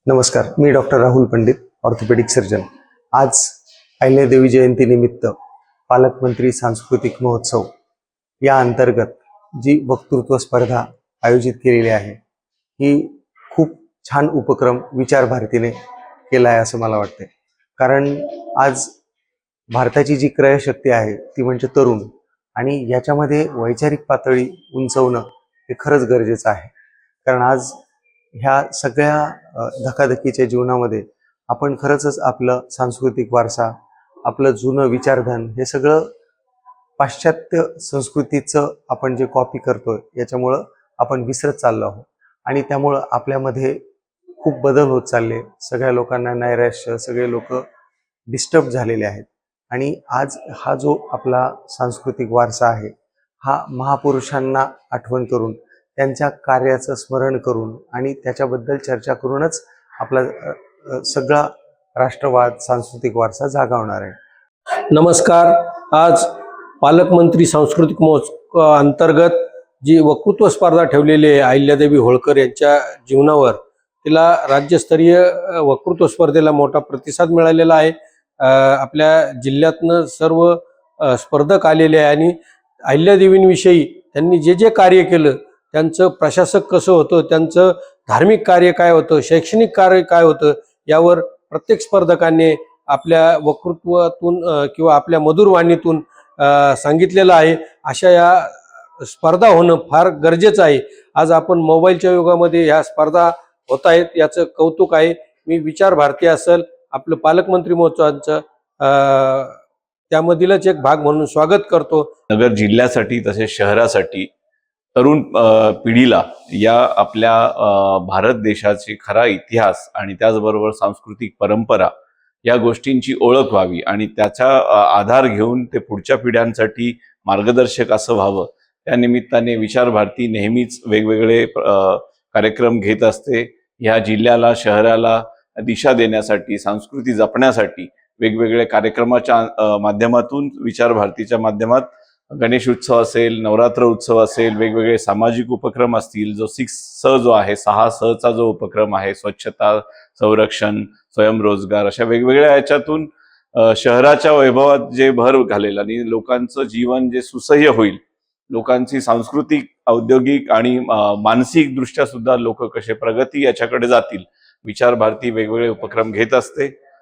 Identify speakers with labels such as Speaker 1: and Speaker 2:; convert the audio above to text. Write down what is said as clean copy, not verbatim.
Speaker 1: नमस्कार, मी doctor Rahul Pandit, orthopaedic surgeon. आज अहिल्यादेवी जयंती निमित्त पालकमंत्री सांस्कृतिक महोत्सव या अंतर्गत जी वक्तृत्व स्पर्धा आयोजित केलेली आहे ही खूप छान उपक्रम विचार भारतीने केला आहे असं मला वाटते. कारण आज भारताची जी क्रयशक्ती आहे ती म्हणजे तरुण, आणि याच्यामध्ये वैचारिक पातळी उंचवणं हे खरंच गरजेचं आहे. कारण आज ह्या सगळ्या धकाधकीच्या जीवनामध्ये आपण खरंच आपलं सांस्कृतिक वारसा, आपलं जुनं विचारधन हे सगळं पाश्चात्य संस्कृतीचं आपण जे कॉपी करतोय याच्यामुळं आपण विसरत चाललो आहोत. आणि त्यामुळं आपल्यामध्ये खूप बदल होत चालले. सगळ्या लोकांना नैराश्य, सगळे लोक डिस्टर्ब झालेले आहेत. आणि आज हा जो आपला सांस्कृतिक वारसा आहे हा महापुरुषांना आठवण करून, त्यांच्या कार्याचं स्मरण करून आणि त्याच्याबद्दल चर्चा करूनच आपला सगळा राष्ट्रवाद, सांस्कृतिक वारसा जागवणार आहे.
Speaker 2: नमस्कार. आज पालकमंत्री सांस्कृतिक महोत्सव अंतर्गत जी वक्तृत्व स्पर्धा ठेवलेली आहे अहिल्यादेवी होळकर यांच्या जीवनावर, तिला राज्यस्तरीय वक्तृत्व स्पर्धेला मोठा प्रतिसाद मिळालेला आहे. आपल्या जिल्ह्यातनं सर्व स्पर्धक आलेले आहे आणि अहिल्यादेवींविषयी त्यांनी जे जे कार्य केलं, त्यांचं प्रशासक कसं होतं, त्यांचं धार्मिक कार्य काय होतं, शैक्षणिक कार्य काय होतं, यावर प्रत्येक स्पर्धकांनी आपल्या वक्तृत्वातून किंवा आपल्या मधुर वाणीतून सांगितलेलं आहे. अशा या स्पर्धा होणं फार गरजेचं आहे. आज आपण मोबाईलच्या युगामध्ये ह्या स्पर्धा होत आहेत, याचं कौतुक आहे. मी विचार भारती असेल आपलं पालकमंत्री महोत्सवांचं त्यामधीलच एक भाग म्हणून स्वागत करतो.
Speaker 3: नगर जिल्ह्यासाठी तसेच शहरासाठी तरुण पिढीला या आपल्या भारत देशाचे खरा इतिहास आणि त्याचबरोबर सांस्कृतिक परंपरा या गोष्टींची ओळख व्हावी आणि त्याचा आधार घेऊन ते पुढच्या पिढ्यांसाठी मार्गदर्शक असं व्हावं. त्या निमित्ताने विचार भारती नेहमीच वेगवेगळे कार्यक्रम घेत असते. ह्या जिल्ह्याला, शहराला दिशा देण्यासाठी, संस्कृती जपण्यासाठी वेगवेगळे कार्यक्रमाच्या माध्यमातून, विचार भारतीच्या माध्यमात गणेश उत्सव असेल, नवरात्र उत्सव असेल, वेगवेगळे सामाजिक उपक्रम असतील, जो 6 जो आहे, 6 जो उपक्रम आहे, स्वच्छता, संरक्षण, स्वयंरोजगार, अशा वेगवेगळ्या याच्यातून शहराच्या वैभवात जे भर घालेल आणि लोकांचं जीवन जे सुसह्य होईल, लोकांची सांस्कृतिक, औद्योगिक आणि मानसिक दृष्ट्या सुद्धा लोक कसे प्रगती याच्याकडे जातील, विचार भारती वेगवेगळे उपक्रम घेत असते.